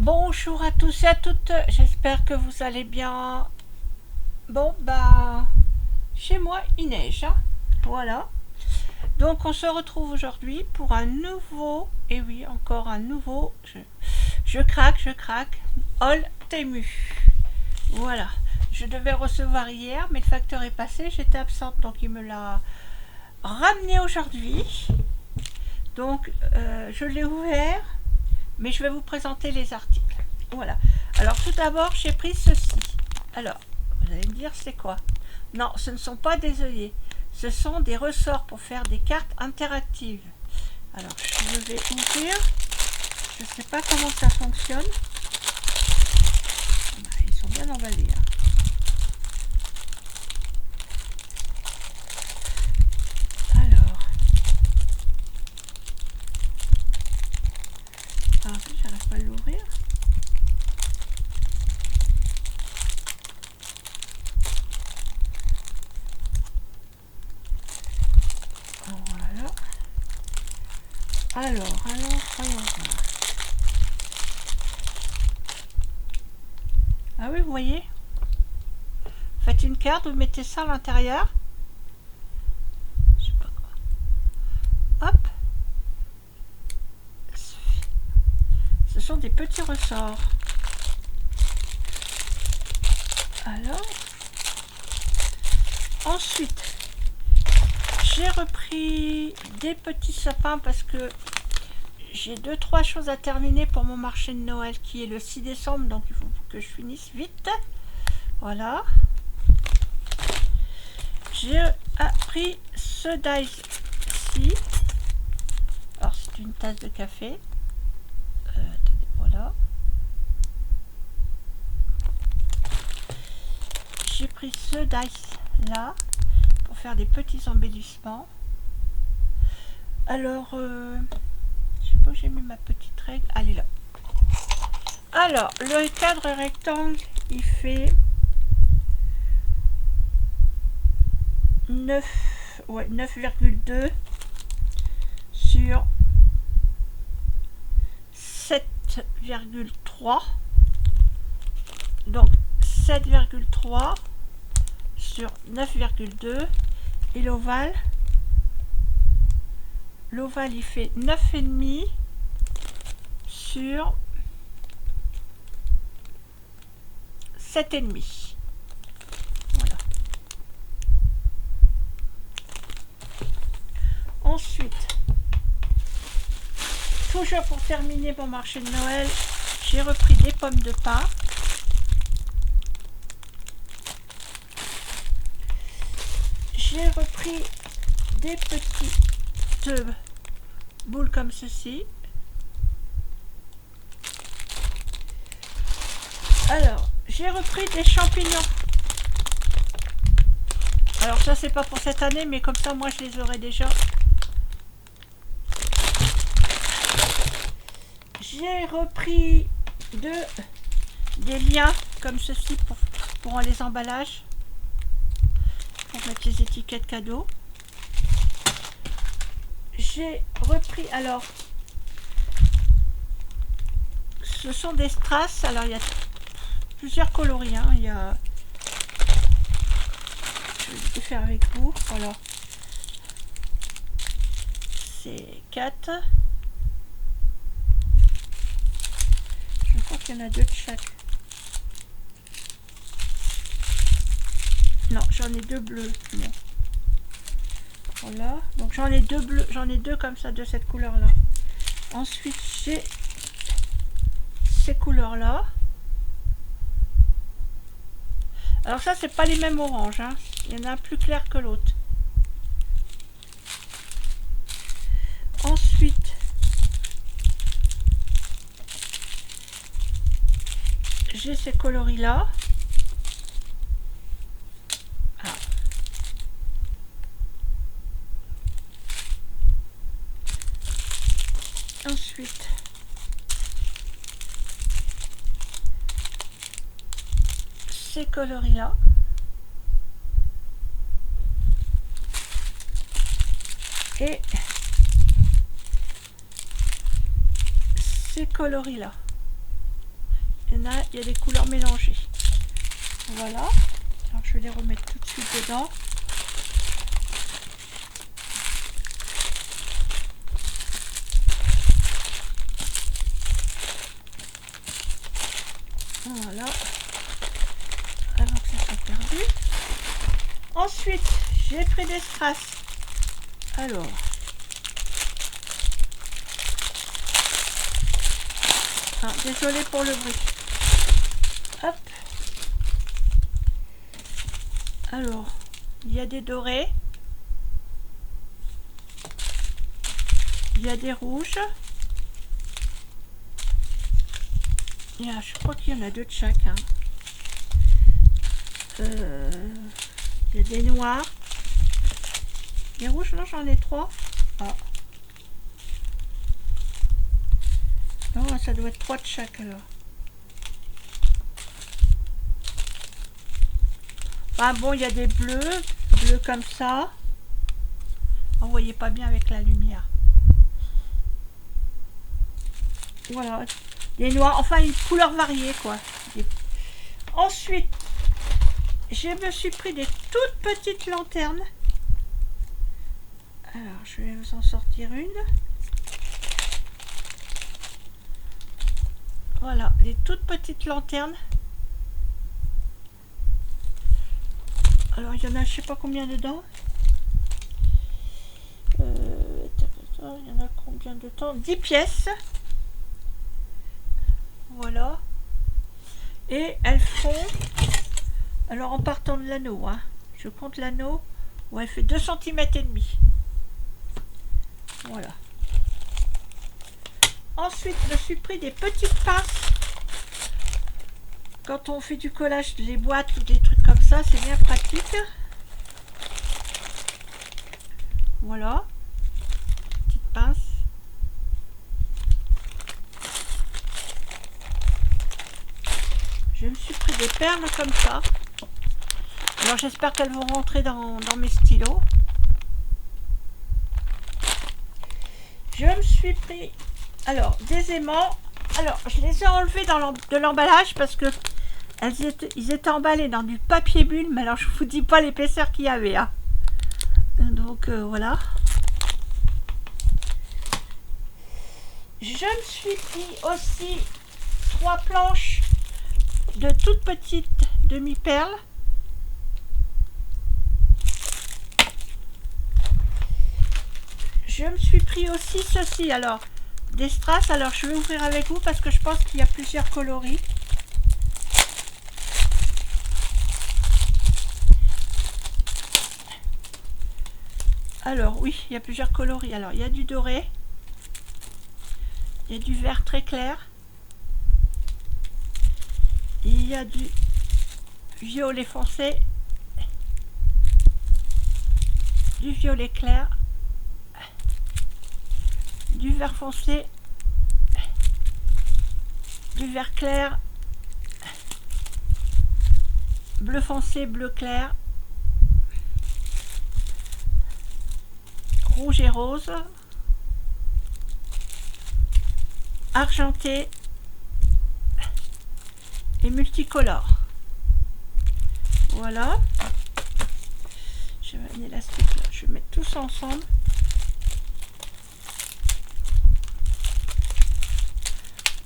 Bonjour à tous et à toutes, j'espère que vous allez bien. Bon, bah, chez moi, il neige, hein. Voilà. Donc, on se retrouve aujourd'hui pour un nouveau, et oui, encore un nouveau, je craque, All Temu. Voilà. Je devais recevoir hier, mais le facteur est passé, j'étais absente, donc il me l'a ramené aujourd'hui. Donc, je l'ai ouvert, mais je vais vous présenter les articles. Voilà. Alors tout d'abord, j'ai pris ceci. Alors, vous allez me dire, c'est quoi? Non, ce ne sont pas des œillets. Ce sont des ressorts pour faire des cartes interactives. Alors, je vais ouvrir. Je ne sais pas comment ça fonctionne. Ils sont bien emballés, hein. Alors. Ah, j'arrive pas à l'ouvrir. Voilà. Alors, voyons voir. Ah oui, vous voyez? Faites une carte, vous mettez ça à l'intérieur. Je sais pas quoi. Hop. Ce sont des petits ressorts. Alors, ensuite, j'ai repris des petits sapins parce que j'ai 2-3 choses à terminer pour mon marché de Noël qui est le 6 décembre, donc il faut que je finisse vite. Voilà. J'ai pris ce dice-ci. Alors, c'est une tasse de café. Attendez, voilà. J'ai pris ce dice-là pour faire des petits embellissements. Alors, je sais pas où j'ai mis ma petite règle. Elle est là. Alors, le cadre rectangle, il fait 9,2 sur 7,3. Donc 7,3 sur 9,2. Et l'ovale, il fait 9,5 sur 7,5. Voilà. Ensuite, toujours pour terminer mon marché de Noël, j'ai repris des pommes de pin. J'ai repris des petites boules comme ceci. Alors, j'ai repris des champignons. Alors ça, c'est pas pour cette année, mais comme ça, moi, je les aurai déjà. J'ai repris des liens comme ceci pour les emballages. Pour mettre les étiquettes cadeaux. J'ai repris, alors, ce sont des strass. Alors, il y a plusieurs coloris, hein. Il y a, je vais les faire avec vous. Voilà. C'est 4. Je crois qu'il y en a 2 de chaque. Non, j'en ai 2 bleus. Non. Voilà. Donc j'en ai 2 bleus, j'en ai 2 comme ça de cette couleur là. Ensuite j'ai ces couleurs là. Alors ça c'est pas les mêmes oranges, hein. Il y en a un plus clair que l'autre. Ensuite j'ai ces coloris là. Ensuite, ces coloris là. Et ces coloris là. il y a des couleurs mélangées. Voilà. Alors je vais les remettre tout de suite dedans. Voilà. Avant que ça soit perdu. Ensuite, j'ai pris des strass. Alors. Ah, désolé pour le bruit. Hop. Alors, il y a des dorés. Il y a des rouges. Je crois qu'il y en a deux de chaque. Hein. Il y a des noirs. Les rouges, non, j'en ai 3. Ah. Non, ça doit être 3 de chaque alors. Ah bon, il y a des bleus comme ça. Vous voyez pas bien avec la lumière. Voilà. Des noirs, enfin une couleur variée quoi. Ensuite, je me suis pris des toutes petites lanternes. Alors, je vais vous en sortir une. Voilà, les toutes petites lanternes. Alors, il y en a, je sais pas combien dedans. Il y en a combien de temps? 10 pièces. Voilà. Et elles font... Alors, en partant de l'anneau, hein, je compte l'anneau. Ouais, elle fait 2 cm et demi. Voilà. Ensuite, je me suis pris des petites pinces. Quand on fait du collage, les boîtes ou des trucs comme ça, c'est bien pratique. Voilà. Petite pince. Je me suis pris des perles comme ça. Alors j'espère qu'elles vont rentrer dans mes stylos. Je me suis pris alors des aimants. Alors je les ai enlevés de l'emballage parce que ils étaient emballés dans du papier bulle, mais alors je vous dis pas l'épaisseur qu'il y avait. Hein. Donc voilà. Je me suis pris aussi 3 planches de toutes petites demi-perles. Je me suis pris aussi ceci, alors des strass. Alors je vais ouvrir avec vous parce que je pense qu'il y a plusieurs coloris. Alors oui, il y a plusieurs coloris. Alors il y a du doré, il y a du vert très clair, il y a du violet foncé, du violet clair, du vert foncé, du vert clair, bleu foncé, bleu clair, rouge et rose, argenté et multicolore. Voilà. Je vais un élastique là, je vais mettre tout ça ensemble.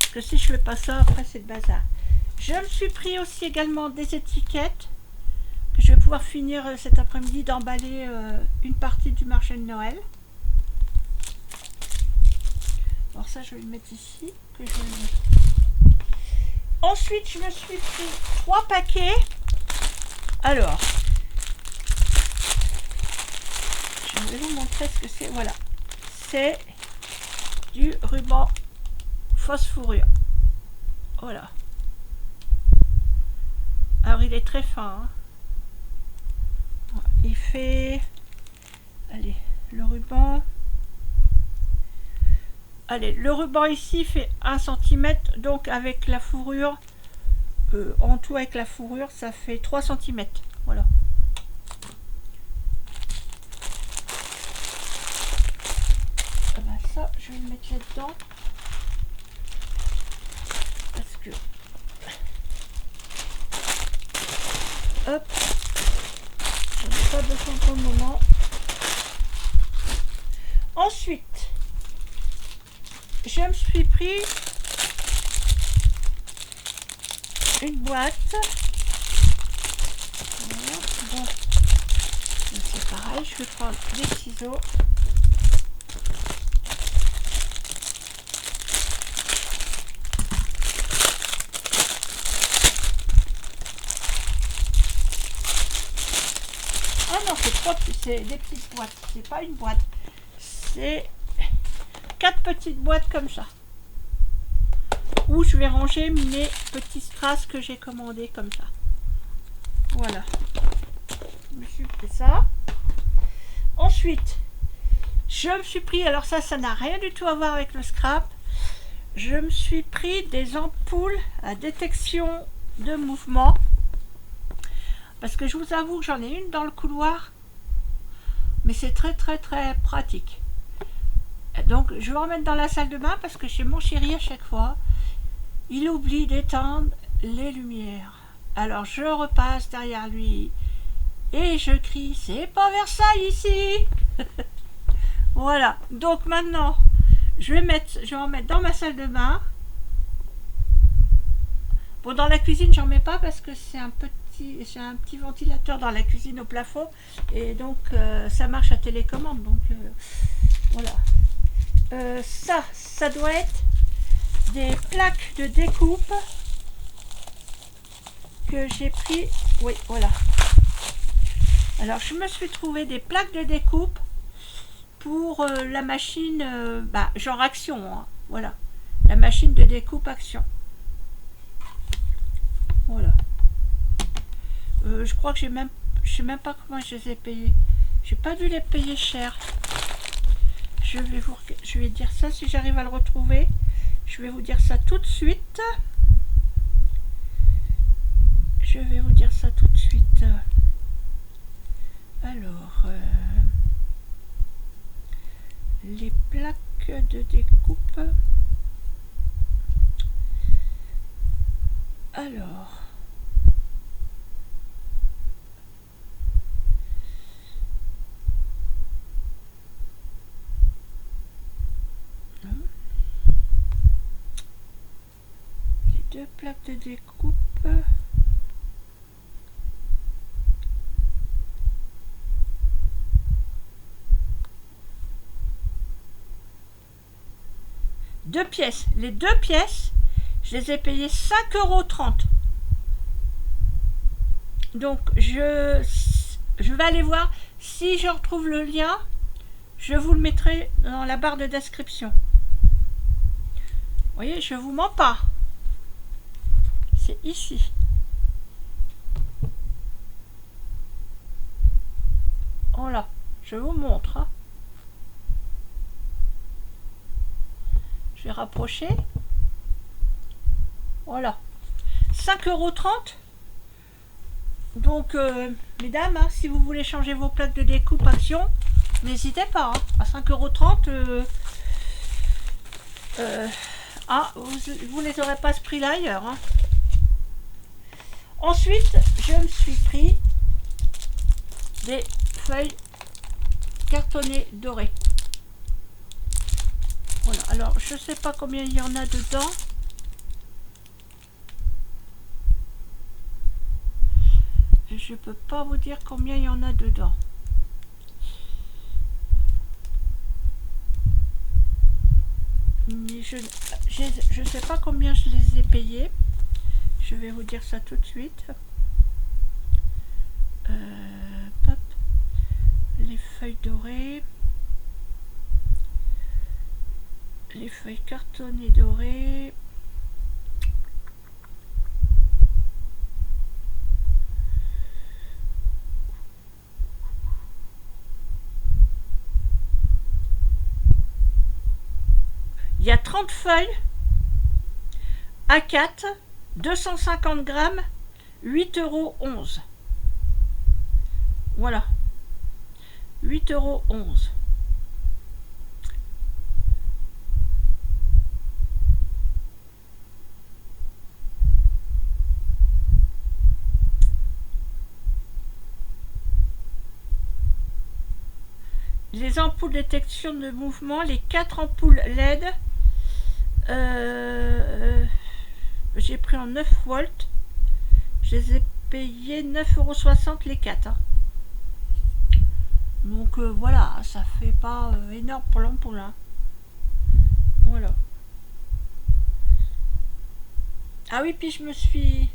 Parce que si je fais pas ça, après c'est le bazar. Je me suis pris aussi également des étiquettes que je vais pouvoir finir cet après-midi d'emballer une partie du marché de Noël. Alors ça, je vais le mettre ici. Que je... Ensuite, je me suis pris 3 paquets. Alors, je vais vous montrer ce que c'est. Voilà, c'est du ruban fausse fourrure. Voilà. Alors, il est très fin. Hein. Il fait... Allez, le ruban... Allez, le ruban ici fait 1 cm, donc avec la fourrure, en tout avec la fourrure, ça fait 3 cm. Voilà. Ah ben ça, je vais le mettre là-dedans. Parce que Hop, j'en ai pas besoin pour le moment. Ensuite, je me suis pris une boîte. Voilà. Bon, c'est pareil, je vais prendre des ciseaux. Ah non, c'est des petites boîtes, c'est pas une boîte, c'est 4 petites boîtes comme ça, où je vais ranger mes petits strass que j'ai commandés comme ça. Voilà, je me suis pris ça. Ensuite, je me suis pris, alors ça n'a rien du tout à voir avec le scrap, je me suis pris des ampoules à détection de mouvement, parce que je vous avoue que j'en ai une dans le couloir, mais c'est très pratique. Donc je vais en mettre dans la salle de bain parce que chez mon chéri à chaque fois, il oublie d'éteindre les lumières. Alors je repasse derrière lui et je crie, c'est pas Versailles ici. Voilà, donc maintenant je vais en mettre dans ma salle de bain. Bon, dans la cuisine j'en mets pas parce que j'ai un petit ventilateur dans la cuisine au plafond et donc ça marche à télécommande, donc voilà. Ça doit être des plaques de découpe que j'ai pris. Oui, voilà. Alors je me suis trouvé des plaques de découpe pour la machine, genre Action, hein, voilà, la machine de découpe Action. Voilà. Je crois que je sais même pas comment je les ai payées. J'ai pas dû les payer cher. Je vais dire ça si j'arrive à le retrouver. Je vais vous dire ça tout de suite. Je vais vous dire ça tout de suite. Alors, les plaques de découpe. Alors, les deux plaques de découpe. Deux pièces. Les deux pièces, je les ai payées 5,30 €. Donc, je vais aller voir si je retrouve le lien. Je vous le mettrai dans la barre de description. Vous voyez, je vous mens pas. C'est ici. Voilà, je vous montre. Hein. Je vais rapprocher. Voilà. 5,30 €. Donc, mesdames, hein, si vous voulez changer vos plaques de découpe Action, n'hésitez pas. Hein. À 5,30 €, vous les aurez pas ce prix-là ailleurs. Hein. Ensuite, je me suis pris des feuilles cartonnées dorées. Voilà, alors je sais pas combien il y en a dedans. Je peux pas vous dire combien il y en a dedans. Mais je sais pas combien je les ai payés. Je vais vous dire ça tout de suite. Hop. Les feuilles dorées. Les feuilles cartonnées dorées. Il y a 30 feuilles, A4, 250 grammes, 8,11 €. Voilà. 8,11 €. les ampoules détection de mouvement, les 4 ampoules LED, j'ai pris en 9 volts, je les ai payées 9,60 € les 4. Hein. Donc voilà, ça fait pas énorme pour l'ampoule. Hein. Voilà. Ah oui, puis je me suis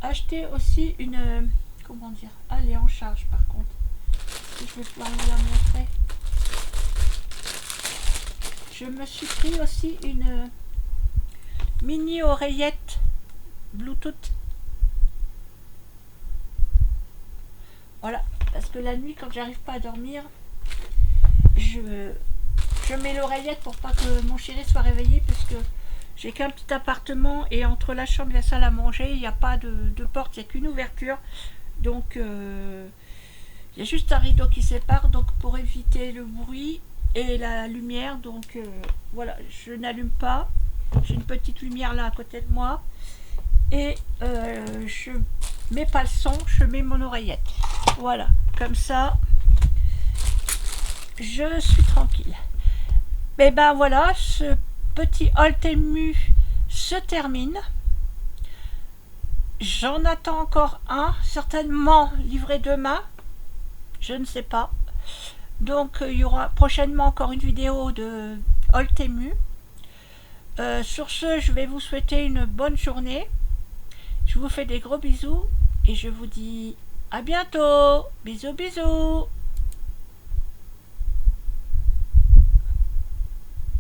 acheté aussi une... comment dire? Ah, elle est en charge par contre. Je vais pouvoir vous la montrer. Je me suis pris aussi une mini oreillette Bluetooth. Voilà, parce que la nuit, quand j'arrive pas à dormir, je mets l'oreillette pour pas que mon chéri soit réveillé, parce que j'ai qu'un petit appartement et entre la chambre et la salle à manger, il n'y a pas de porte, il n'y a qu'une ouverture. Donc, il y a juste un rideau qui sépare, donc pour éviter le bruit et la lumière. Donc, voilà, je n'allume pas. J'ai une petite lumière là à côté de moi. Et je mets pas le son, je mets mon oreillette. Voilà, comme ça, je suis tranquille. Et ben voilà, ce petit haul Temu se termine. J'en attends encore un, certainement livré demain. Je ne sais pas. Donc il y aura prochainement encore une vidéo de haul Temu. Sur ce, je vais vous souhaiter une bonne journée. Je vous fais des gros bisous et je vous dis à bientôt. Bisous, bisous.